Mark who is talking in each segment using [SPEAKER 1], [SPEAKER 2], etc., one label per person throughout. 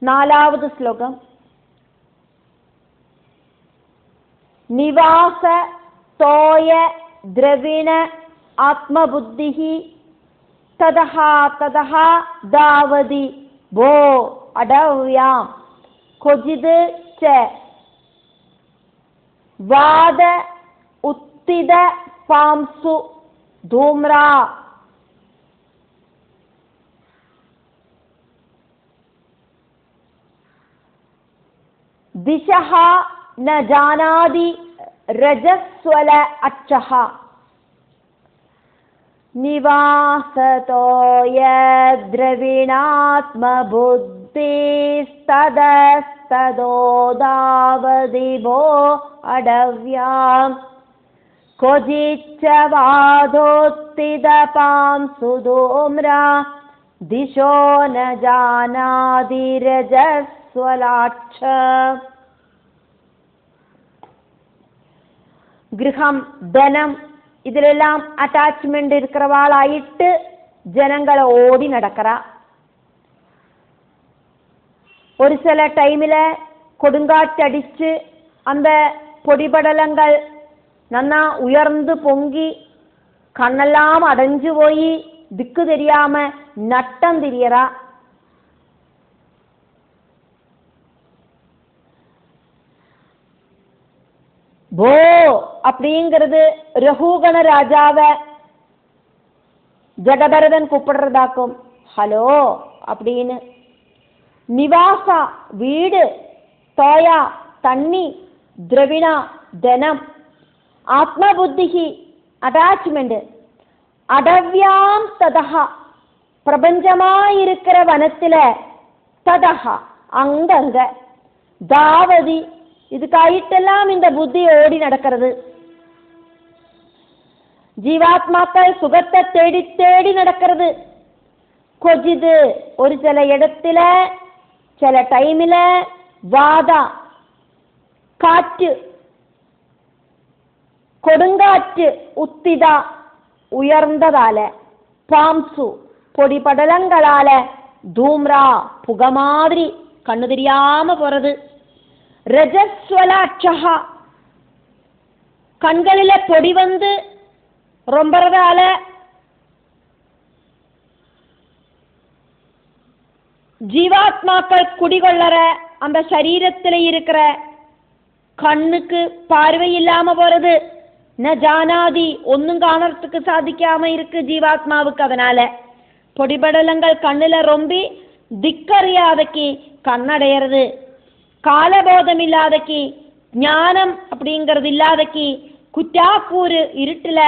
[SPEAKER 1] നാലാമത് ശ്ലോകം. നിവാസ തോയ ദ്രവിണ ആത്മബുദ്ധിഃ തതഃ തതഃ ദാവതി ഭോ അടവ്യാം ക്വചിത് ച വാദ ഉത്തിത പാംസു ധൂമ്രാ ദിശഃ ന ജാനാതി രജസ്വല അക്ഷഃ നിവാസതോയ ദ്രവിണാത്മബുദ്ധിസ്തദസ്തദോദാവതി ഭോ അടവ്യാം ക്വചിച്ച വാദോത്തിതപാംസു ധൂമ്രാ ദിശോ ന ജാനാതി രജസ്വലാക്ഷ. ഗൃഹം, ധനം, ഇതിലെല്ലാം அட்டாச்மெண்ட் இருக்கிறவாளாயிட்டு ஜனங்களை ஓடி நடக்கிறா. ஒரு சில டைமில் கொடுங்காற்றடிச்சு அந்த பொடிபடலங்கள் நன்னா உயர்ந்து பொங்கி கண்ணெல்லாம் அடைஞ்சு போய் திக்கு தெரியாம நட்டம் திரியறா. போ அப்படிங்கிறது ரகுகண ராஜாவை ஜெகதரதன் கூப்பிடுறதாக்கும். ஹலோ அப்படின்னு. நிவாசா வீடு, தோயா தண்ணி, திரவிணா தனம், ஆத்மபுத்தி அட்டாச்மெண்ட், அடவ்யாம் ததஹா பிரபஞ்சமாயிருக்கிற வனத்துல, ததஹா அங்கங்க, தாவதி இதுக்காயிட்டெல்லாம் இந்த புத்தி ஓடி நடக்கிறது. ஜீவாத்மாக்கள் சுகத்தை தேடி தேடி நடக்கிறது. கொஜிது ஒரு சில இடத்துல சில டைமில் வாதா காற்று, கொடுங்காற்று, உத்திதா உயர்ந்ததால, பாம்சு பொடிபடலங்களால, தூம்ரா புகை மாதிரி கண்ணு தெரியாம போறது. ரஜஸ்வலாட்சா கண்களில பொடி வந்து ரொம்பறதால ஜீவாத்மாக்கள் குடிகொள்ளற அந்த சரீரத்தில் இருக்கிற கண்ணுக்கு பார்வை இல்லாம போறது. ந ஜானாதி ஒன்னும் காணறதுக்கு சாதிக்காம இருக்கு ஜீவாத்மாவுக்கு. அதனால பொடிபடலங்கள் கண்ணுல ரொம்பி திக்கறியாதக்கு கண்ணடையிறது, காலபோதம் இல்லாதக்கு, ஞானம் அப்படிங்கிறது இல்லாதக்கு, குറ്റാக்கூறு இருட்டுல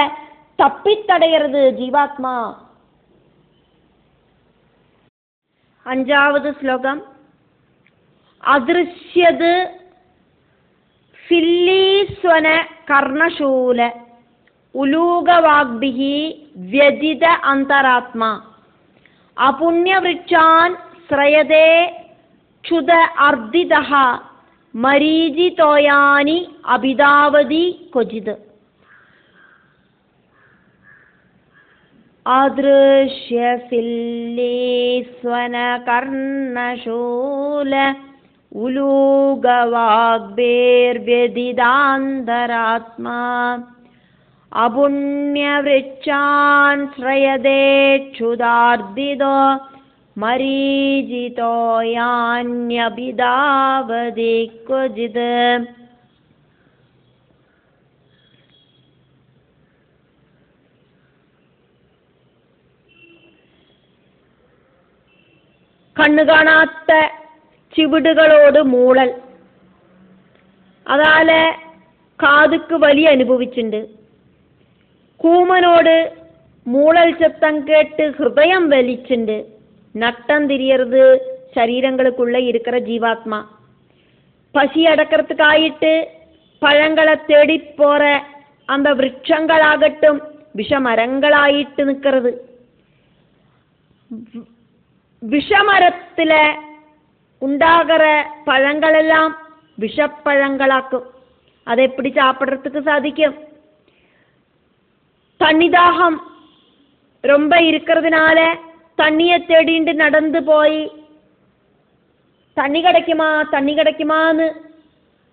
[SPEAKER 1] தப்பித்தடைகிறது ஜீவாத்மா. அஞ்சாவது ஸ்லோகம். அதிருஷ்யது சில்லீஸ்வன கர்ணசூல உலூகவாக்பிஹி வியஜித அந்தராத்மா அபுண்யவிருட்சான் ஸ்ரயதே க்ஷுத அர்த்திதஹ மரீஜிதோயானி அபிதாவதி கொஜித். அதிருஷ்ய சில்லீஸ்வன கர்ணசூல உலூகவாக்பிர்வ்யதிதாந்தராத்மா அபுண்யவிருட்சான் ஸ்ரயதே க்ஷுதார்த்திதோ மரீஜிதோயான்யபிதாவதி கொஜித். കണ്ണു കാണാത്ത ചിവിടുകളോട് മൂളൽ, അതാലെ കാതുക്ക് വലി അനുഭവിച്ചിട്ടുണ്ട്. കൂമനോട് മൂളൽ ശബ്ദം കേട്ട് ഹൃദയം വലിച്ചിട്ടുണ്ട്. நட்டம் திரியறது சரீரங்களுக்குள்ள இருக்கிற ஜீவாத்மா. பசி அடக்கிறதுக்காயிட்டு பழங்களை தேடி போற அந்த விருட்சங்களாகட்டும் விஷமரங்களாயிட்டு நிற்கிறது. விஷமரத்துல உண்டாகிற பழங்களெல்லாம் விஷப்பழங்களாக்கும். அதை எப்படி சாப்பிட்றதுக்கு சாதிக்கும்? தண்ணிதாகம் ரொம்ப இருக்கிறதுனால தண்ணியை தேடிண்டு நடந்து போய் தண்ணி கிடைக்குமா தண்ணி கிடைக்குமான்னு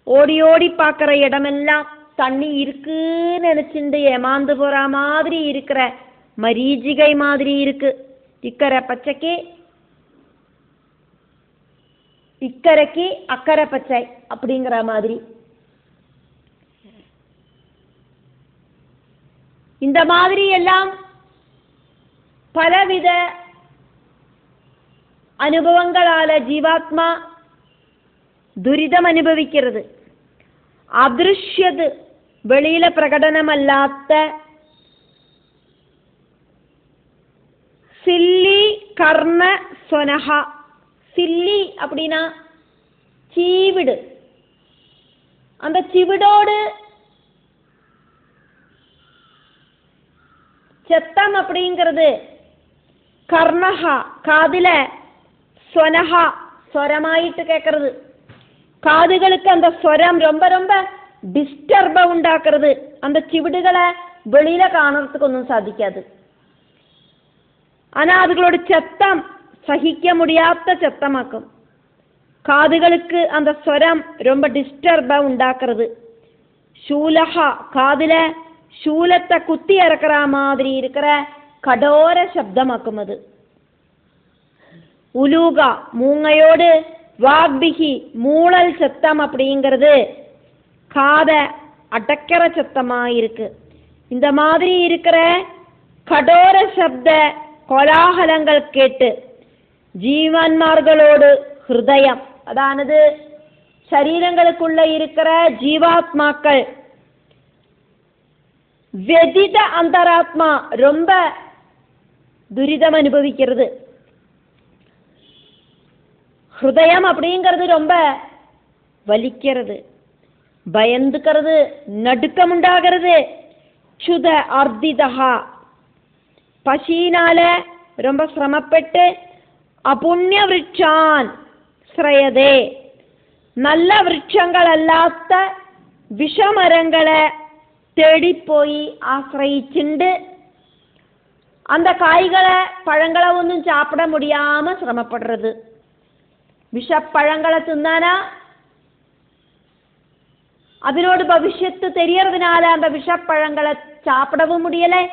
[SPEAKER 1] ஓடி ஓடி பார்க்குற இடமெல்லாம் தண்ணி இருக்குன்னு நினச்சிட்டு ஏமாந்து போகிற மாதிரி இருக்கிற மரீச்சிகை மாதிரி இருக்கு. இக்கரை பச்சைக்கு இக்கரைக்கு அக்கறை பச்சை அப்படிங்கிற மாதிரி. இந்த மாதிரி எல்லாம் பலவித அனுபவங்களால ஜீவாத்மா துரிதம் அனுபவிக்கிறது. அதிருஷ்யது வெளியில பிரகடனமல்லாத்த சில்லி கர்ண சொனஹா. சில்லி அப்படின்னா சீவிடு. அந்த சிவிடோடு செத்தம் அப்படிங்கிறது கர்ணஹா காதில சொனஹா ஸ்வரமாயிட்டு கேட்கறது. காதுகளுக்கு அந்த ஸ்வரம் ரொம்ப ரொம்ப டிஸ்டர்ப உண்டாக்குறது. அந்த சிவிடுகளை வெளியில காணறதுக்கு ஒன்றும் சாதிக்காது. ஆனா அதுகளோட சத்தம் சகிக்க முடியாத சத்தமாக்கும். காதுகளுக்கு அந்த ஸ்வரம் ரொம்ப டிஸ்டர்ப உண்டாக்குறது. சூலஹா காதுல சூலத்தை குத்தி இறக்குற மாதிரி இருக்கிற கடோர சப்தமாக்கும் அது. உலூகா மூங்கையோடு வாக்பிகி மூளல் சத்தம் அப்படிங்கிறது காத அடக்கிற சத்தமா இருக்கு. இந்த மாதிரி இருக்கிற கடோர சப்த கோலாகலங்கள் கேட்டு ஜீவன்மார்களோடு ஹிருதயம் அதானது சரீரங்களுக்குள்ள இருக்கிற ஜீவாத்மாக்கள் வெதித அந்தராத்மா ரொம்ப துரிதம் அனுபவிக்கிறது. ஹிருதயம் அப்படிங்கிறது ரொம்ப வலிக்கிறது, பயந்துக்கிறது, நடுக்கம் உண்டாகிறது. சுத அர்த்திதா பசியினால ரொம்ப சிரமப்பட்டு அபுண்ணிய விருட்சான் ஸ்ரயதே நல்ல விருட்சங்கள் அல்லாத விஷமரங்களை தேடி போய் ஆசிரயிச்சுண்டு அந்த காய்களை பழங்களை ஒன்றும் சாப்பிட முடியாம சிரமப்படுறது. விஷப்பழங்களை தின்னானா அதனோடு பவிஷ்யத்து தெரியறதுனால அந்த விஷப்பழங்களை சாப்பிடவும் முடியலை.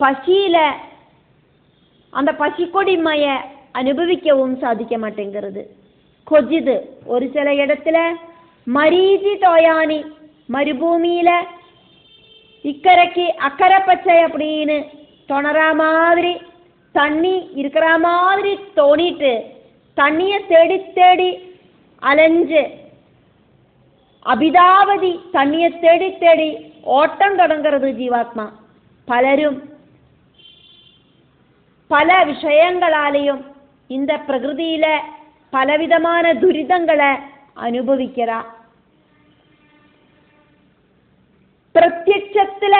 [SPEAKER 1] பசியில அந்த பசிக்கொடிமைய அனுபவிக்கவும் சாதிக்க மாட்டேங்கிறது. கொஜிது ஒரு சில இடத்துல மரீச்சி தோயானி மறுபூமியில இக்கரைக்கு அக்கறை பச்சை அப்படின்னு தோணற மாதிரி தண்ணி இருக்கிற மாதிரி தோணிட்டு தண்ணியை தேடி தேடி அலைஞ்சு அபிதாவதி தண்ணியை தேடி தேடி ஓட்டம் தொடங்கிறது ஜீவாத்மா. பலரும் பல விஷயங்களாலேயும் இந்த பிரகிருதியில பலவிதமான துரிதங்களை அனுபவிக்கிறா. பிரத்யட்சத்துல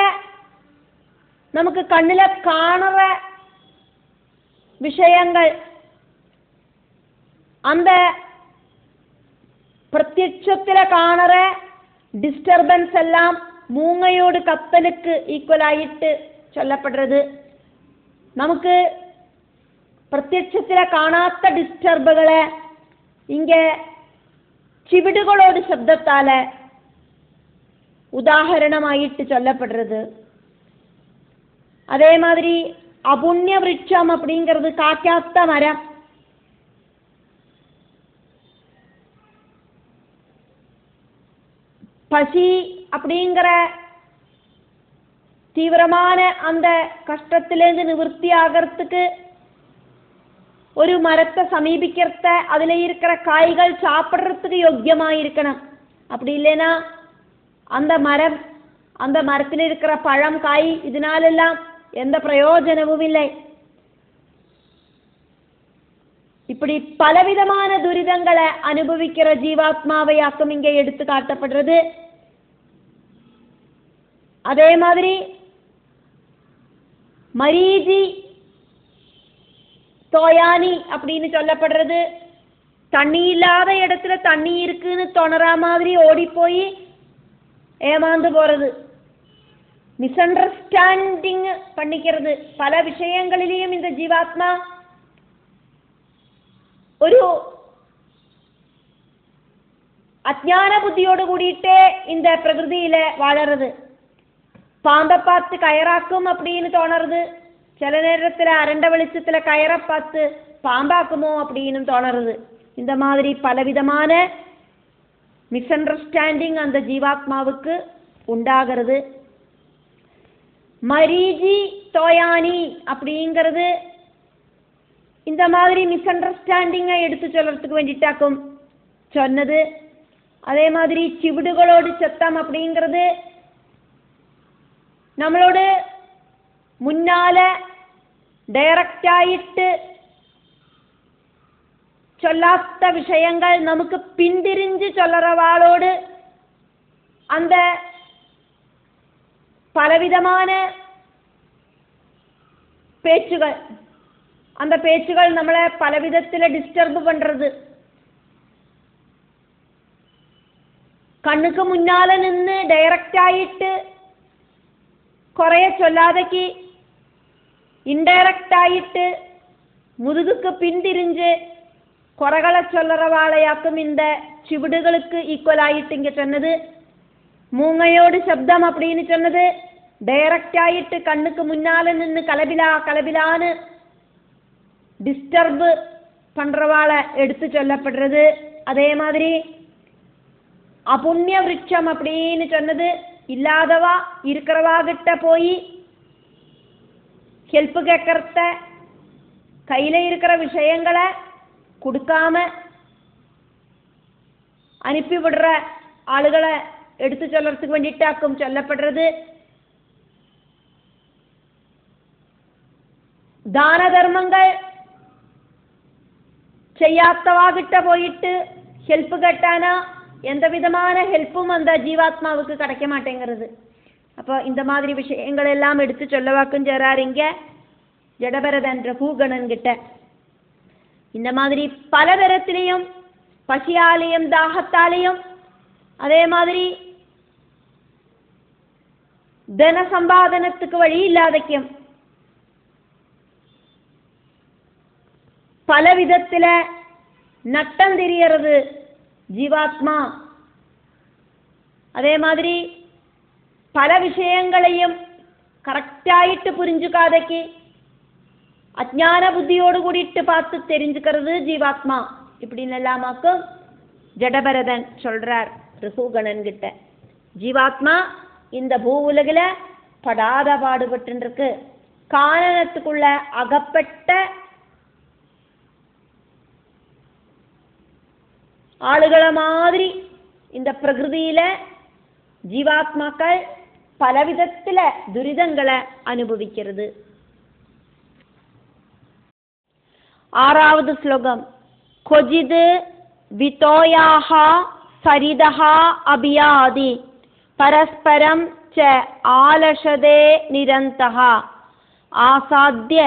[SPEAKER 1] நமக்கு கண்ணுல காணற விஷயங்கள் அந்த பிரத்யட்சத்துல காணற டிஸ்டர்பன்ஸ் எல்லாம் மூங்கையோடு கத்தலுக்கு ஈக்குவலாயிட்டு சொல்லப்படுறது. நமக்கு பிரத்யட்சத்துல காணாத்த டிஸ்டர்புகளை இங்க சிவிடுகளோடு சப்தத்தால உதாரணமாயிட்டு சொல்லப்படுறது. அதே மாதிரி அபுண்ணிய விருட்சம் அப்படிங்கிறது காக்காத்த மரம். பசி அப்படிங்கிற தீவிரமான அந்த கஷ்டத்திலேருந்து நிவர்த்தி ஆகிறதுக்கு ஒரு மரத்தை சமீபிக்கிறத அதுல இருக்கிற காய்கள் சாப்பிட்றதுக்கு யோக்கியமாக இருக்கணும். அப்படி இல்லைன்னா அந்த மரம் அந்த மரத்தில் இருக்கிற பழம் காய் இதனாலெல்லாம் எந்த பிரயோஜனமும் இல்லை. இப்படி பலவிதமான துரிதங்களை அனுபவிக்கிற ஜீவாத்மாவையாக்கும் இங்கே எடுத்து காட்டப்படுறது. அதே மாதிரி மரீச்சி தோயானி அப்படின்னு சொல்லப்படுறது தண்ணி இல்லாத இடத்துல தண்ணி இருக்குன்னு தோணற மாதிரி ஓடி போய் ஏமாந்து போறது, மிஸ் அண்டர்ஸ்டாண்டிங் பண்ணிக்கிறது. பல விஷயங்களிலேயும் இந்த ஜீவாத்மா ஒரு அஜ்ஞான புத்தியோடு கூடிட்டே இந்த பிரகிருதியில வாழறது. பாம்பை பார்த்து கயராக்கும் அப்படின்னு தோணுறது, சில நேரத்தில் அரண்ட வெளிச்சத்தில் கயரை பார்த்து பாம்பாக்குமோ அப்படின்னு தோணுறது. இந்த மாதிரி பலவிதமான மிஸ் அண்டர்ஸ்டாண்டிங் அந்த ஜீவாத்மாவுக்கு உண்டாகிறது. மரீஜி தோயானி அப்படிங்கிறது இந்த மாதிரி மிஸ் அண்டர்ஸ்டாண்டிங்கை எடுத்து சொல்றதுக்கு வேண்டிட்டாக்கும் சொன்னது. அதே மாதிரி சிவிடுகளோடு சத்தம் அப்படிங்கிறது നമ്മളോട് മുന്നാലെ ഡയറക്റ്റായിട്ട് ചൊല്ലാത്ത വിഷയങ്ങൾ നമുക്ക് പിന്തിരിഞ്ഞ് ചൊല്ലറവാളോട് அந்த பலவிதமான பேச்சுகள், அந்த பேச்சுகள் നമ്മളെ പലവിധത്തിൽ ഡിസ്റ്റർബ് பண்றது. കണ്ണുക്ക് മുന്നാലെ നിന്ന് ഡയറക്റ്റായിട്ട് കുറേ ചൊല്ലാതേക്ക് ഇൻഡയറക്റ്റായിട്ട് മുതുകുക്ക് പിന്തിരിഞ്ഞ് കുറകളെ ചൊല്ലറവാളയാക്കും இந்த ചുവടുകൾക്ക് ഈക്വലായിട്ട് ഇങ്ങ சொன்னது. മൂങ്ങയോട് ശബ്ദം அப்படின்னு சொன்னது ഡയറക്റ്റായിട്ട് കണ്ണുക്ക് മുന്നാലെ നിന്ന് കലബിലാന്ന് டிஸ்டர்பு பண்றவாளை எடுத்து சொல்லப்படுறது. அதே மாதிரி அபுண்ணிய விருட்சம் அப்படின்னு சொன்னது இல்லாதவா இருக்கிறவா கிட்ட போய் ஹெல்ப் கேட்கறத, கையில இருக்கிற விஷயங்களை கொடுக்காம அனுப்பி விடுற ஆளுகளை எடுத்து சொல்றதுக்கு வேண்டிட்டாக்கும் சொல்லப்படுறது. தான தர்மங்கள் செய்யாதவா கிட்ட போயிட்டு ஹெல்ப் கேட்டானா எந்த விதமான ஹெல்ப்பும் அந்த ஜீவாத்மாவுக்கு கிடைக்க மாட்டேங்கிறது. அப்போ இந்த மாதிரி விஷயங்கள் எல்லாம் எடுத்து சொல்லவாக்கும் சேராரிங்க ஜடபரதன் ரகுகணன் கிட்ட. இந்த மாதிரி பல தரத்திலையும் பசியாலையும் தாகத்தாலையும் அதே மாதிரி தன சம்பாதனத்துக்கு வழி இல்லாதக்கும் பல விதத்துல நட்டம் தெரியறது ஜீவாத்மா. அதே மாதிரி பல விஷயங்களையும் கரெக்டாயிட்டு புரிஞ்சுக்காதக்கு அஜ்ஞான புத்தியோடு கூடிட்டு பார்த்து தெரிஞ்சுக்கிறது ஜீவாத்மா. இப்படின்னு எல்லாமாக்கும் ஜடபரதன் சொல்றார் ரிகுகணன் கிட்ட. ஜீவாத்மா இந்த பூ உலகில படாத பாடுபட்டு இருக்கு. காரணத்துக்குள்ள அகப்பட்ட ஆளுகளை மாதிரி இந்த பிரகிருதியில ஜீவாத்மாக்கள் பலவிதத்துல துரிதங்களை அனுபவிக்கிறது. ஆறாவது ஸ்லோகம். கொஜிது விதோயாக சரிதஹ அபியாதி பரஸ்பரம் ச ஆலஷதே நிரந்தஹ ஆசாத்ய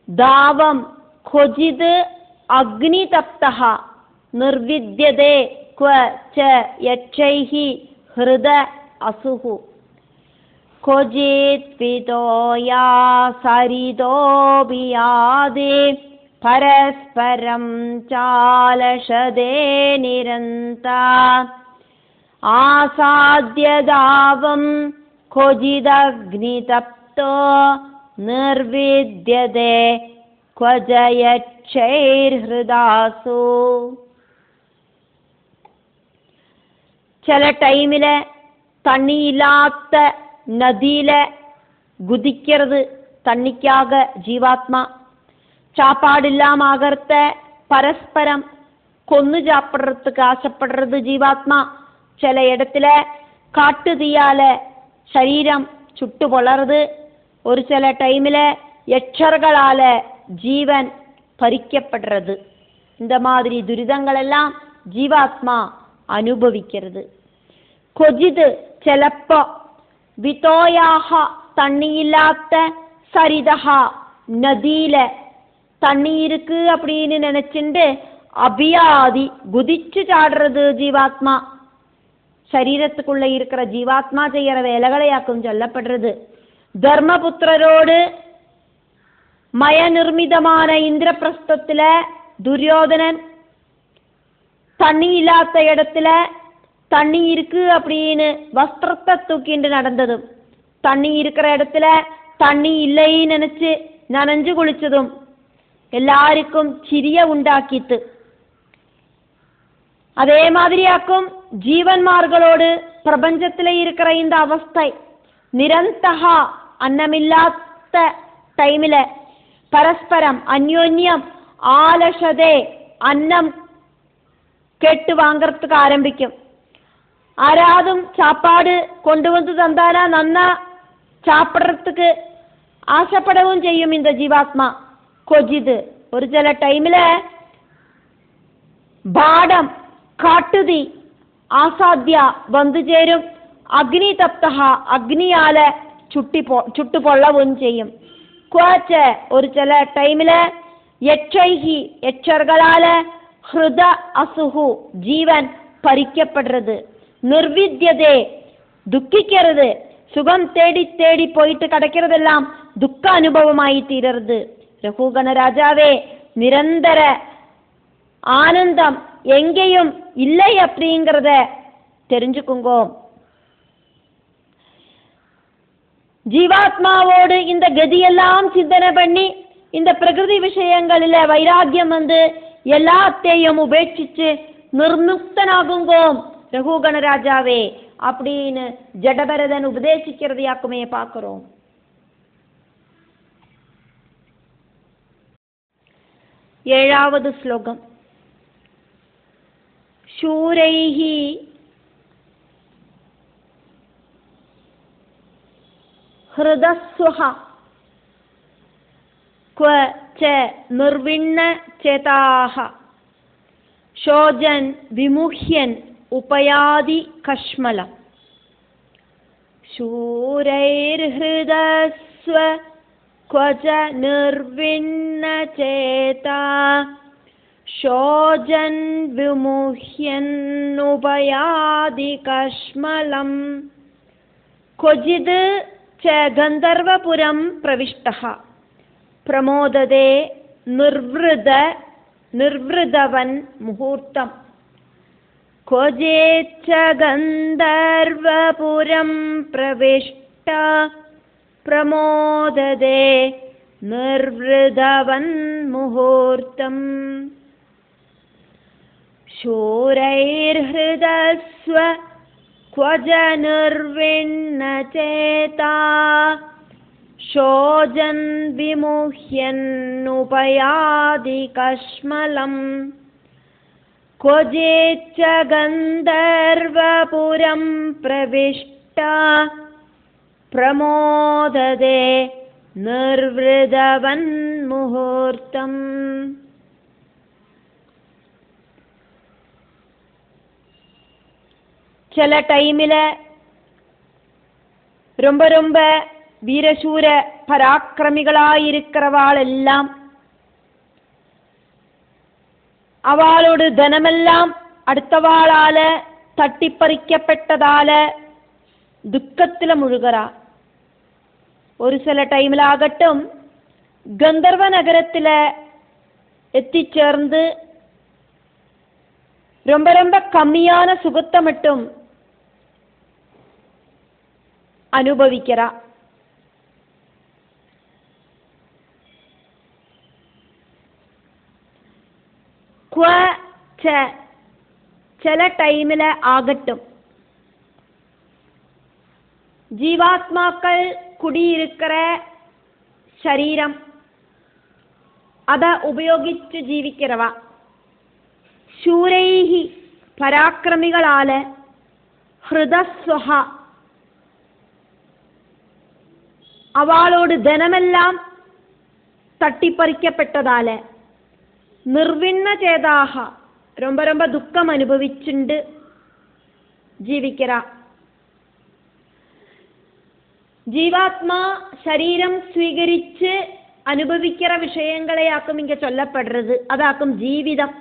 [SPEAKER 1] தாவம் கொஜிது அக்னிதப்தஹ நிர்வித்யதே क्व च यच्छैः हृद असुः क्वचित् वितोया सरितोऽभियादि परस्परं चालषदे निरन्ता आसाद्यदावं क्वचिदग्नितप्तो निर्विद्यते क्व च यच्छैर्हृदासु. சில டைமில் தண்ணி இல்லாத நதியில் குதிக்கிறது தண்ணிக்காக ஜீவாத்மா. சாப்பாடு இல்லாம ஆகிறத பரஸ்பரம் கொன்னு சாப்பிட்றதுக்கு ஆசைப்படுறது ஜீவாத்மா. சில இடத்துல காட்டு தீயால சரீரம் சுட்டு பொளறது. ஒரு சில டைமில் எச்சர்களால ஜீவன் பறிக்கப்படுறது. இந்த மாதிரி துரிதங்கள் எல்லாம் ஜீவாத்மா அனுபவிக்கிறது. கொஜிது சிலப்போ, விதோயாக தண்ணியில்லாத, சரிதஹா நதியில தண்ணி இருக்கு அப்படின்னு நினைச்சுண்டு அபியாதி குதிச்சு சாடுறது ஜீவாத்மா. சரீரத்துக்குள்ள இருக்கிற ஜீவாத்மா செய்யற வேலைகளையாக்கும் சொல்லப்படுறது. தர்மபுத்திரரோடு மய நிர்மிதமான இந்திரபிரஸ்தத்துல துரியோதனன் தண்ணி இல்லாத இடத்துல தண்ணி இருக்கு அப்படின்னு வஸ்திரத்தை தூக்கிட்டு நடந்ததும், தண்ணி இருக்கிற இடத்துல தண்ணி இல்லைன்னு நினைச்சு நனைஞ்சு குளிச்சதும் எல்லாருக்கும் சிரிய உண்டாக்கித்து. அதே மாதிரியாக்கும் ஜீவன்மார்களோடு பிரபஞ்சத்தில் இருக்கிற இந்த அவஸ்தை நிரந்தகா அன்னமில்லாத டைமில் பரஸ்பரம் அந்யோன்யம் ஆலசதே அன்னம் கேட்டு வாங்கறதுக்கு ஆரம்பிக்கும். ஆராதும் சாப்பாடு கொண்டு வந்து தந்தானா நன்னா சாப்பிட்றதுக்கு ஆசைப்படவும் செய்யும் இந்த ஜீவாத்மா. கொஜிது ஒரு சில டைமில் பாடம் காட்டுதி ஆசாத்தியா வந்து ചേരും. അഗ്നി തപ്തഹ അഗ്നിയാല ചുട്ടു പൊള്ളവും ചെയ്യും. ക്വാച്ച ഒരു ചില ടൈമില് യക്ഷൈഹി യക്ഷர்களால ഹൃദ അസുഹു ജീവൻ പരിക്കപ്പെടുறது. നിർവിദ്യതേ ദുഃഖിക്കരുത്. സുഖം തേടി തേടി പോയിട്ട് കിടக்கிறதெல்லாம் துக்க அனுபவமாயி தீரறது. ரகுகண ராஜாவே, நிரந்தர ஆனந்தம் எங்கேயும் இல்லை அப்படிங்கிறத தெரிஞ்சுக்குங்கோ. ஜீவாத்மாவோடு இந்த கதியெல்லாம் சிந்தனை பண்ணி இந்த பிரகிருதி விஷயங்களில் வைராக்கியம் வந்து எல்லாத்தையும் உபேட்சிச்சு நிர்முக்தனாகுங்கோ ரகுகண ராஜாவே அப்படின்னு ஜடபரதன் உபதேசிக்கிறதையாக்குமே பார்க்கிறோம். 7வது ஸ்லோகம். शूरैहि हृदस्वः क्व च निर्विण्ण चेताः शोजन् विमुह्यन् उपयादि कश्मलम्. शूरैर्हृदस्व क्व च निर्विण्ण चेता शोजन् विमुह्यन्नुपयादि कश्मलम्. क्वचिद् च गन्धर्वपुरं प्रविष्टः प्रमोदते निर्वृदवन् मुहूर्तम्. क्वचिच्च गन्धर्वपुरं प्रविष्ट प्रमोदते निर्वृदवन् मुहूर्तम्. शूरैर्हृदस्व क्व च निर्विण्ण चेता शोजन् विमुह्यन्नुपयादि कश्मलम्. क्वचिच्च गन्धर्वपुरं प्रविष्ट प्रमोदते निर्वृदवन् मुहूर्तम्. சில டைமில் ரொம்ப ரொம்ப வீரசூர பராக்கிரமிகளாயிருக்கிறவாள் எல்லாம் அவளோடு தனமெல்லாம் அடுத்தவாளால தட்டி பறிக்கப்பட்டதால துக்கத்தில் முழுகிறா. ஒரு சில டைமில் ஆகட்டும் கந்தர்வ நகரத்தில் எத்திச்சேர்ந்து ரொம்ப ரொம்ப கம்மியான சுகத்தை மட்டும் அனுபவிக்கிறா. சில டைமில் ஆகட்டும் ஜீவாத்மாக்கள் குடியிருக்கிற சரீரம் அதை உபயோகிச்சு ஜீவிக்கிறவா ശൂരൈഹി പരാക്രമികളാല് ഹൃദസ്വഹ അവളോട് ധനമെല്ലാം തട്ടിപ്പറിക്കപ്പെട്ടതാല് നിർവിണ്ണ ചേതാഹ ரொம்ப ரொம்ப துக்கம் அனுபவிச்சுண்டு ஜீவிக்கிறா. ஜீவாத்மா சரீரம் സ്വീകരിച്ച് അനുഭവിக்கிற விஷயங்களையாக்கும் இங்க சொல்லப்படுறது. அதாக்கும் ஜீவிதம்.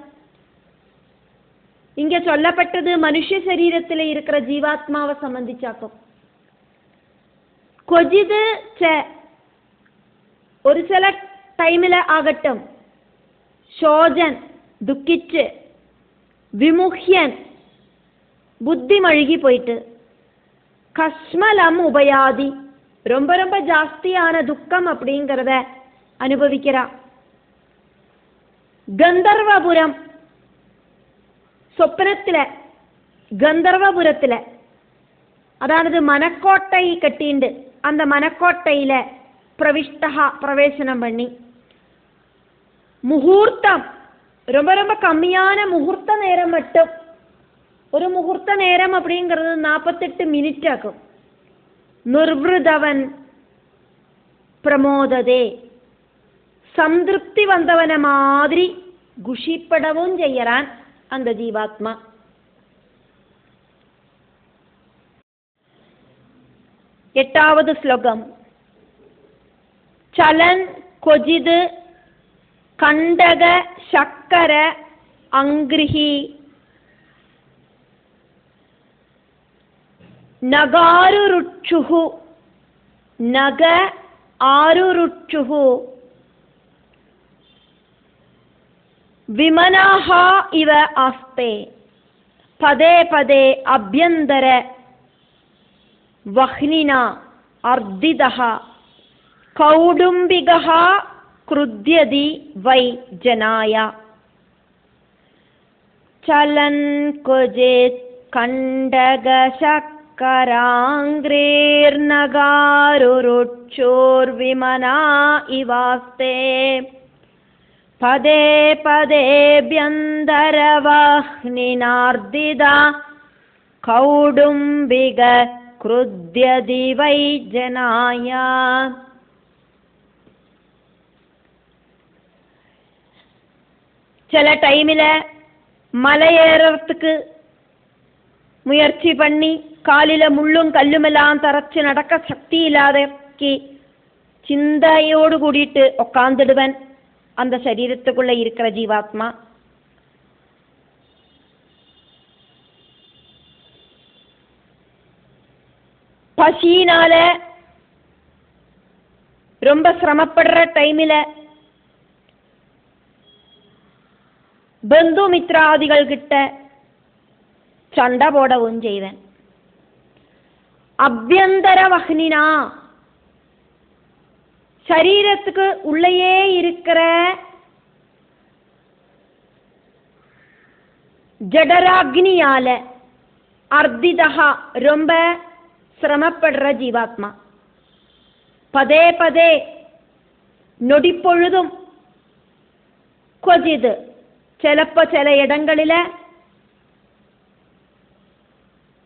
[SPEAKER 1] இங்க சொல்லப்பட்டது மனுஷ சரீரத்தில் இருக்கிற ஜீவாத்மாவை சம்பந்திச்சாக்கும். கொஜிது ஒரு சில டைமில் ஆகட்டும் ஷோஜன் துக்கிச்சு விமுஹ்யன் புத்தி மழுகி போயிட்டு, கஷ்மலம் உபயாதி ரொம்ப ரொம்ப ஜாஸ்தியான துக்கம் அப்படிங்கிறத அனுபவிக்கிறா. கந்தர்வபுரம் சொப்னத்தில் கந்தர்வபுரத்தில், அதாவது மனக்கோட்டை கட்டிண்டு அந்த மனக்கோட்டையில பிரவிஷ்டா பிரவேசனம் பண்ணி, முகூர்த்தம் ரொம்ப ரொம்ப கம்மியான முகூர்த்த நேரம் மட்டும், ஒரு முகூர்த்த நேரம் அப்படிங்கிறது 48 மினிட் ஆகும். நிர்விருதவன் பிரமோததே, சந்திருப்தி வந்தவன மாதிரி குஷிப்படவும் செய்யறான் அந்த ஜீவாத்மா. எட்டாவது ஸ்லோகம். சலன் கொஜிது கண்டக சக்கர அங்கிரிஹி நகாருருச்சுஹு நக ஆருருச்சுஹு விமனாஹா இவ ஆஸ்தே பதே பதே அபியந்தர வஹ்னினா அர்திதஹ கௌடும்பிகஹ க்ருத்யதி வை ஜனாய. சலன் கொஜித் கண்டக சக்கராங்கிரேர் நகாருருச்சோர் விமனா இவாஸ்தே பதே பதேப்யந்தரவஹ்னினார்திதா கௌடும்பிக க்ருத்யதி வை ஜனாய. சில டைமில் மலை ஏறத்துக்கு முயற்சி பண்ணி காலில் முள்ளும் கல்லுமெல்லாம் தரைச்சு நடக்க சக்தி இல்லாதக்கு சிந்தையோடு கூடிட்டு உக்காந்துடுவன் அந்த சரீரத்துக்குள்ள இருக்கிற ஜீவாத்மா. பசியினால ரொம்ப சிரமப்படுற டைமில் பந்து மித்ராதிகள் கிட்ட சண்டை போடவும் செய்வேன். அபியந்தர வஹ்னினா சரீரத்துக்கு உள்ளேயே இருக்கிற ஜடராக்னியால அர்திதஹா ரொம்ப சிரமப்படுற ஜீவாத்மா. பதே பதே நொடிப்பொழுதும் கொஜிது ചിലപ്പോ ചില ഇടങ്ങളില്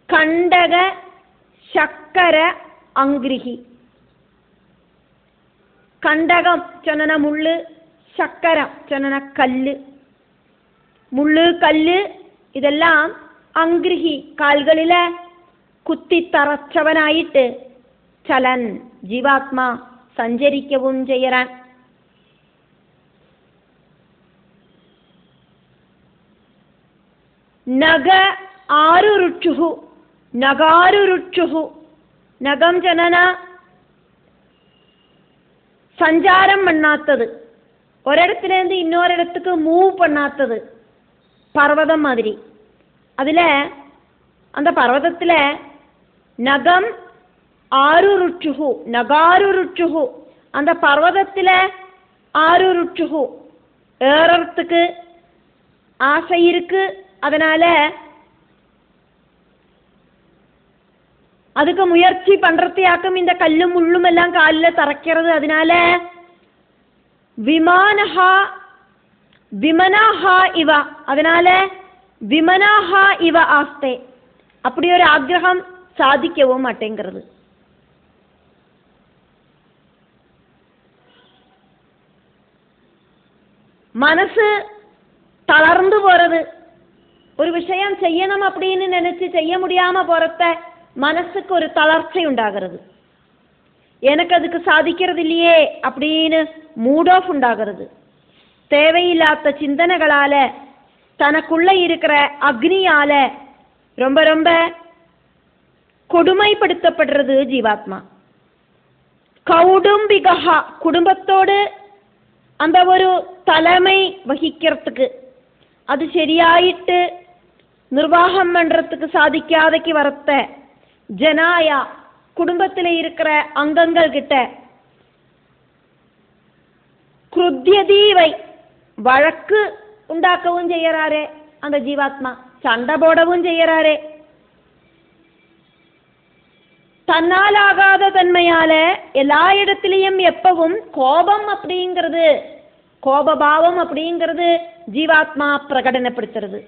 [SPEAKER 1] കണ്ടക ശക്കര അങ്ക്രിഹി. കണ്ടകം ചൊന്ന മുള്ള്, ശക്കരം ചൊന്ന കല്ല്. മുള്ള് കല്ല് ഇതെല്ലാം അങ്ക്രിഹി കാലുകളിലെ കുത്തിത്തറച്ചവനായിട്ട് ചലൻ ജീവാത്മാ സഞ്ചരിക്കവും ചെയ്യറാൻ. നഗ ആരുരുച്ചുഹു നഗാരുരുച്ചുഹു. നഗം ജനന சஞ்சாரம் பண்ணாத்தது, ஒரிடத்துலேருந்து இன்னொரிடத்துக்கு மூவ் பண்ணாத்தது, பர்வதம் மாதிரி. அதில் அந்த பர்வதத்தில் நகம் ஆருருச்சுஹு நகாருருச்சுஹு, அந்த பர்வதத்தில் ஆருருச்சுஹு ஏறத்துக்கு ஆசை இருக்கு. அதனால அதுக்கு முயற்சி பண்றதையாக்கும் இந்த கல்லும் முள்ளும் எல்லாம் காலில் தറக்கிறது. அதனால விமனாஹா இவ, அதனால விமனாஹா இவ ஆஸ்தே, அப்படி ஒரு ஆக்ரகம் சாதிக்கவும் மாட்டேங்கிறது. மனசு தளர்ந்து போறது, ஒரு விஷயம் செய்யணும் அப்படின்னு நினைச்சு செய்ய முடியாம போறத மனசுக்கு ஒரு தளர்ச்சி உண்டாகிறது. எனக்கு அதுக்கு சாதிக்கிறது இல்லையே அப்படின்னு மூட் ஆஃப் உண்டாகிறது. தேவையில்லாத சிந்தனைகளால, தனக்குள்ள இருக்கிற அக்னியால ரொம்ப ரொம்ப கொடுமைப்படுத்தப்படுறது ஜீவாத்மா. கௌடும்பிகா, குடும்பத்தோடு அந்த ஒரு தலைமை வகிக்கிறதுக்கு அது சரியாயிட்டு நிர்வாகம் பண்றதுக்கு சாதிக்காதக்கு வரத்த ஜனாயா குடும்பத்தில் இருக்கிற அங்கங்கள் கிட்ட குருத்தியதீவை வழக்கு உண்டாக்கவும் செய்யறாரே அந்த ஜீவாத்மா, சண்டை போடவும் செய்யறாரே. தன்னால் ஆகாத தன்மையால எல்லா இடத்திலையும் எப்பவும் கோபம் அப்படிங்கிறது, கோபபாவம் அப்படிங்கிறது ஜீவாத்மா பிரகடனப்படுத்துறது.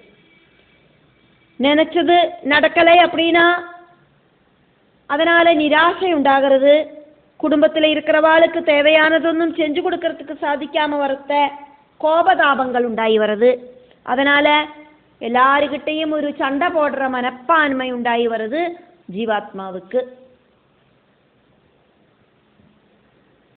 [SPEAKER 1] நினைச்சது நடக்கலை அப்படின்னா அதனால நிராசை உண்டாகிறது. குடும்பத்தில் இருக்கிறவாளுக்கு தேவையானதொன்னும் செஞ்சு கொடுக்கறதுக்கு சாதிக்காம வரத்த கோபதாபங்கள் உண்டாகி வருது. அதனால எல்லாருக்கிட்டையும் ஒரு சண்டை போடுற மனப்பான்மை உண்டாகி வருது ஜீவாத்மாவுக்கு.